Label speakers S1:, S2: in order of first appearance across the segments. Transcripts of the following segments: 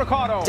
S1: Ricciardo.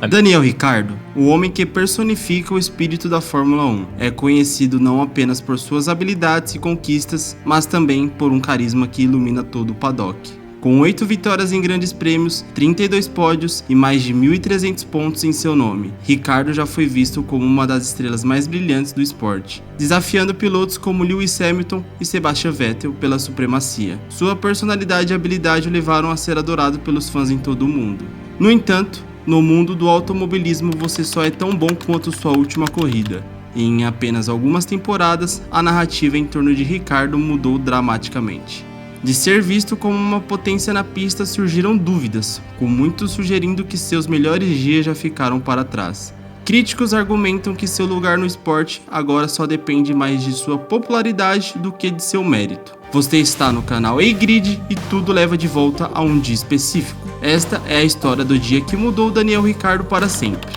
S2: Daniel Ricciardo, o homem que personifica o espírito da Fórmula 1, é conhecido não apenas por suas habilidades e conquistas, mas também por um carisma que ilumina todo o paddock. Com 8 vitórias em grandes prêmios, 32 pódios e mais de 1.300 pontos em seu nome, Ricciardo já foi visto como uma das estrelas mais brilhantes do esporte, desafiando pilotos como Lewis Hamilton e Sebastian Vettel pela supremacia. Sua personalidade e habilidade o levaram a ser adorado pelos fãs em todo o mundo. No entanto, no mundo do automobilismo você só é tão bom quanto sua última corrida. E em apenas algumas temporadas, a narrativa em torno de Ricciardo mudou dramaticamente. De ser visto como uma potência na pista surgiram dúvidas, com muitos sugerindo que seus melhores dias já ficaram para trás. Críticos argumentam que seu lugar no esporte agora só depende mais de sua popularidade do que de seu mérito. Você está no canal A-Grid e tudo leva de volta a um dia específico. Esta é a história do dia que mudou Daniel Ricciardo para sempre.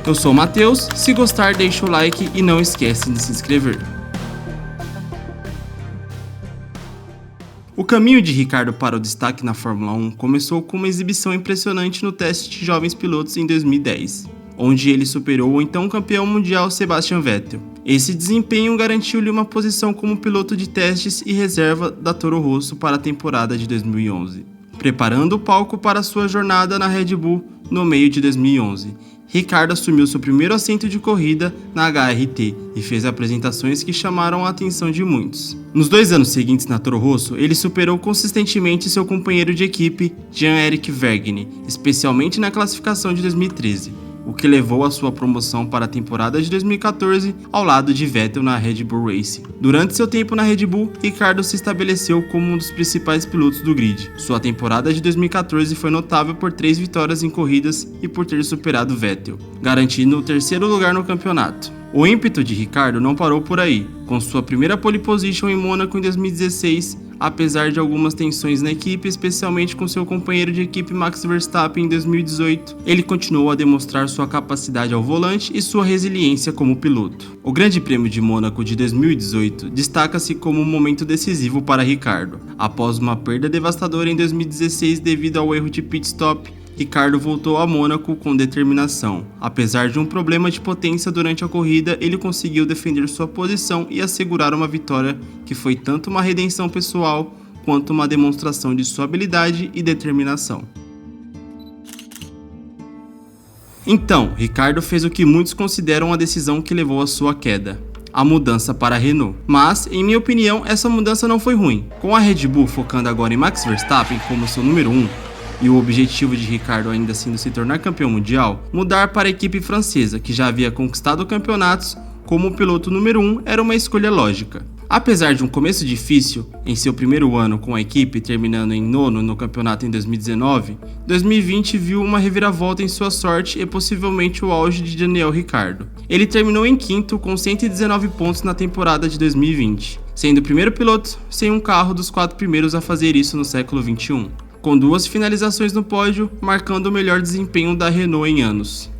S2: Eu sou o Matheus, se gostar deixa o like e não esquece de se inscrever. O caminho de Ricciardo para o destaque na Fórmula 1 começou com uma exibição impressionante no teste de jovens pilotos em 2010, onde ele superou o então campeão mundial Sebastian Vettel. Esse desempenho garantiu-lhe uma posição como piloto de testes e reserva da Toro Rosso para a temporada de 2011, preparando o palco para sua jornada na Red Bull no meio de 2011. Ricciardo assumiu seu primeiro assento de corrida na HRT e fez apresentações que chamaram a atenção de muitos. Nos 2 anos seguintes na Toro Rosso, ele superou consistentemente seu companheiro de equipe, Jean-Éric Vergne, especialmente na classificação de 2013, o que levou à sua promoção para a temporada de 2014 ao lado de Vettel na Red Bull Racing. Durante seu tempo na Red Bull, Ricciardo se estabeleceu como um dos principais pilotos do grid. Sua temporada de 2014 foi notável por 3 vitórias em corridas e por ter superado Vettel, garantindo o 3º lugar no campeonato. O ímpeto de Ricciardo não parou por aí. Com sua primeira pole position em Mônaco em 2016, apesar de algumas tensões na equipe, especialmente com seu companheiro de equipe Max Verstappen em 2018, ele continuou a demonstrar sua capacidade ao volante e sua resiliência como piloto. O Grande Prêmio de Mônaco de 2018 destaca-se como um momento decisivo para Ricciardo. Após uma perda devastadora em 2016 devido ao erro de pit stop, Ricciardo voltou a Mônaco com determinação. Apesar de um problema de potência durante a corrida, ele conseguiu defender sua posição e assegurar uma vitória que foi tanto uma redenção pessoal quanto uma demonstração de sua habilidade e determinação. Então, Ricciardo fez o que muitos consideram a decisão que levou à sua queda: a mudança para a Renault. Mas, em minha opinião, essa mudança não foi ruim. Com a Red Bull focando agora em Max Verstappen como seu número 1, e o objetivo de Ricciardo ainda sendo se tornar campeão mundial, mudar para a equipe francesa, que já havia conquistado campeonatos, como piloto número 1 era uma escolha lógica. Apesar de um começo difícil em seu primeiro ano com a equipe, terminando em 9º no campeonato em 2019, 2020 viu uma reviravolta em sua sorte e possivelmente o auge de Daniel Ricciardo. Ele terminou em 5º com 119 pontos na temporada de 2020, sendo o primeiro piloto sem um carro dos 4 primeiros a fazer isso no século XXI. Com 2 finalizações no pódio, marcando o melhor desempenho da Renault em anos.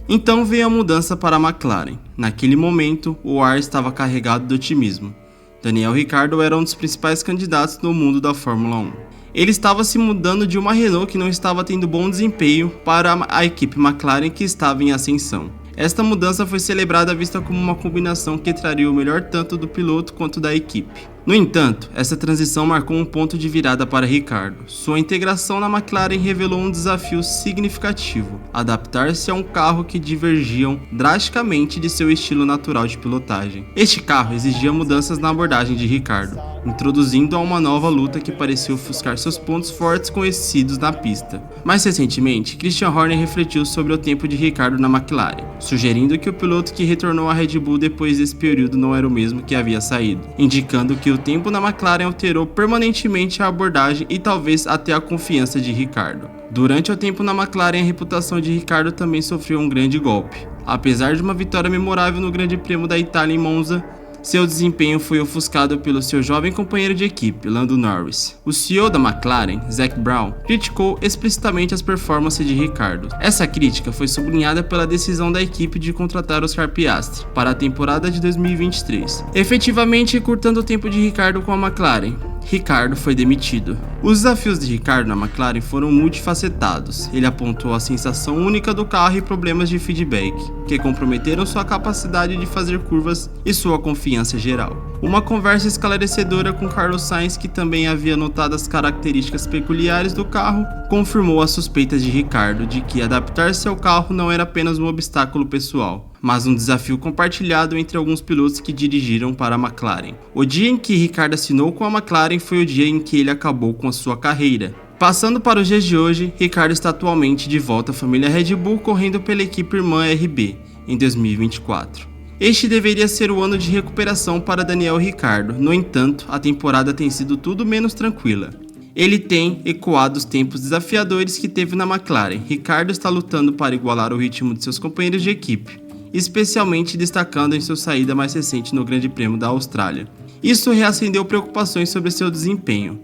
S2: Então veio a mudança para a McLaren. Naquele momento, o ar estava carregado de otimismo. Daniel Ricciardo era um dos principais candidatos no mundo da Fórmula 1. Ele estava se mudando de uma Renault que não estava tendo bom desempenho para a equipe McLaren que estava em ascensão. Esta mudança foi celebrada vista como uma combinação que traria o melhor tanto do piloto quanto da equipe. No entanto, essa transição marcou um ponto de virada para Ricciardo. Sua integração na McLaren revelou um desafio significativo: adaptar-se a um carro que divergiam drasticamente de seu estilo natural de pilotagem. Este carro exigia mudanças na abordagem de Ricciardo, introduzindo a uma nova luta que parecia ofuscar seus pontos fortes conhecidos na pista. Mais recentemente, Christian Horner refletiu sobre o tempo de Ricciardo na McLaren, sugerindo que o piloto que retornou à Red Bull depois desse período não era o mesmo que havia saído, indicando que o tempo na McLaren alterou permanentemente a abordagem e talvez até a confiança de Ricciardo. Durante o tempo na McLaren, a reputação de Ricciardo também sofreu um grande golpe. Apesar de uma vitória memorável no Grande Prêmio da Itália em Monza, seu desempenho foi ofuscado pelo seu jovem companheiro de equipe, Lando Norris. O CEO da McLaren, Zac Brown, criticou explicitamente as performances de Ricciardo. Essa crítica foi sublinhada pela decisão da equipe de contratar Oscar Piastri para a temporada de 2023, efetivamente encurtando o tempo de Ricciardo com a McLaren. Ricciardo foi demitido. Os desafios de Ricciardo na McLaren foram multifacetados. Ele apontou a sensação única do carro e problemas de feedback, que comprometeram sua capacidade de fazer curvas e sua confiança geral. Uma conversa esclarecedora com Carlos Sainz, que também havia notado as características peculiares do carro, confirmou as suspeitas de Ricciardo de que adaptar-se ao carro não era apenas um obstáculo pessoal, mas um desafio compartilhado entre alguns pilotos que dirigiram para a McLaren. O dia em que Ricciardo assinou com a McLaren foi o dia em que ele acabou com a sua carreira. Passando para os dias de hoje, Ricciardo está atualmente de volta à família Red Bull, correndo pela equipe irmã RB em 2024. Este deveria ser o ano de recuperação para Daniel Ricciardo, no entanto, a temporada tem sido tudo menos tranquila. Ele tem ecoado os tempos desafiadores que teve na McLaren. Ricciardo está lutando para igualar o ritmo de seus companheiros de equipe, especialmente destacando em sua saída mais recente no Grande Prêmio da Austrália. Isso reacendeu preocupações sobre seu desempenho.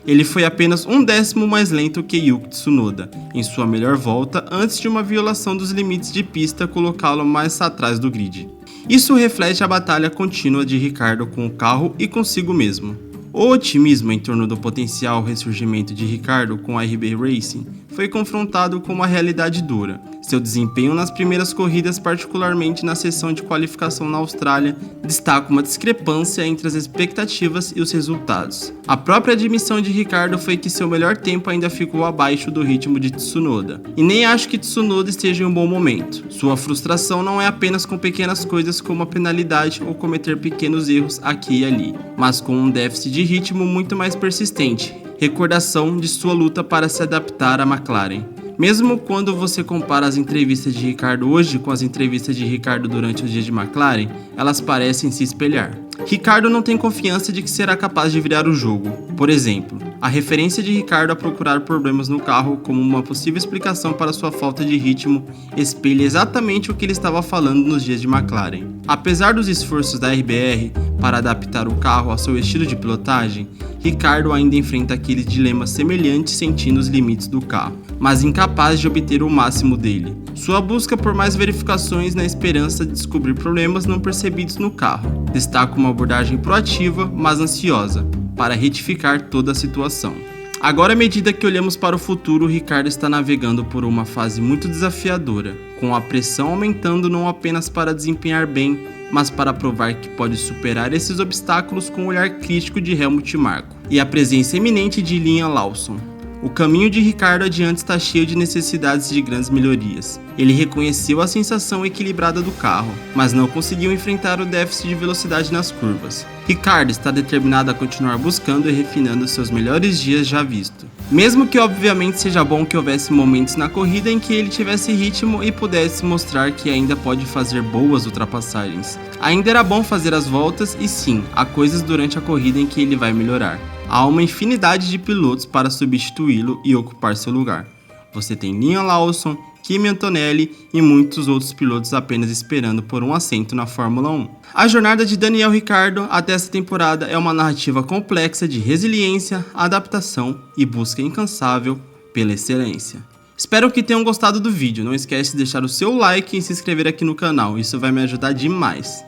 S2: Ele foi apenas 1/10 mais lento que Yuki Tsunoda em sua melhor volta antes de uma violação dos limites de pista colocá-lo mais atrás do grid. Isso reflete a batalha contínua de Ricciardo com o carro e consigo mesmo. O otimismo em torno do potencial ressurgimento de Ricciardo com a RB Racing foi confrontado com uma realidade dura. Seu desempenho nas primeiras corridas, particularmente na sessão de qualificação na Austrália, destaca uma discrepância entre as expectativas e os resultados. A própria admissão de Ricciardo foi que seu melhor tempo ainda ficou abaixo do ritmo de Tsunoda. E nem acho que Tsunoda esteja em um bom momento. Sua frustração não é apenas com pequenas coisas como a penalidade ou cometer pequenos erros aqui e ali, mas com um déficit de ritmo muito mais persistente, recordação de sua luta para se adaptar à McLaren. Mesmo quando você compara as entrevistas de Ricciardo hoje com as entrevistas de Ricciardo durante os dias de McLaren, elas parecem se espelhar. Ricciardo não tem confiança de que será capaz de virar o jogo. Por exemplo, a referência de Ricciardo a procurar problemas no carro como uma possível explicação para sua falta de ritmo espelha exatamente o que ele estava falando nos dias de McLaren. Apesar dos esforços da RBR para adaptar o carro ao seu estilo de pilotagem, Ricciardo ainda enfrenta aqueles dilemas semelhantes sentindo os limites do carro, mas incapaz de obter o máximo dele. Sua busca por mais verificações na esperança de descobrir problemas não percebidos no carro destaca uma abordagem proativa, mas ansiosa, para retificar toda a situação. Agora, à medida que olhamos para o futuro, Ricciardo está navegando por uma fase muito desafiadora, com a pressão aumentando não apenas para desempenhar bem, mas para provar que pode superar esses obstáculos com o olhar crítico de Helmut Marko e a presença iminente de Liam Lawson. O caminho de Ricciardo adiante está cheio de necessidades de grandes melhorias. Ele reconheceu a sensação equilibrada do carro, mas não conseguiu enfrentar o déficit de velocidade nas curvas. Ricciardo está determinado a continuar buscando e refinando seus melhores dias já visto. Mesmo que obviamente seja bom que houvesse momentos na corrida em que ele tivesse ritmo e pudesse mostrar que ainda pode fazer boas ultrapassagens. Ainda era bom fazer as voltas e sim, há coisas durante a corrida em que ele vai melhorar. Há uma infinidade de pilotos para substituí-lo e ocupar seu lugar. Você tem Liam Lawson, Kimi Antonelli e muitos outros pilotos apenas esperando por um assento na Fórmula 1. A jornada de Daniel Ricciardo até essa temporada é uma narrativa complexa de resiliência, adaptação e busca incansável pela excelência. Espero que tenham gostado do vídeo. Não esquece de deixar o seu like e se inscrever aqui no canal, isso vai me ajudar demais.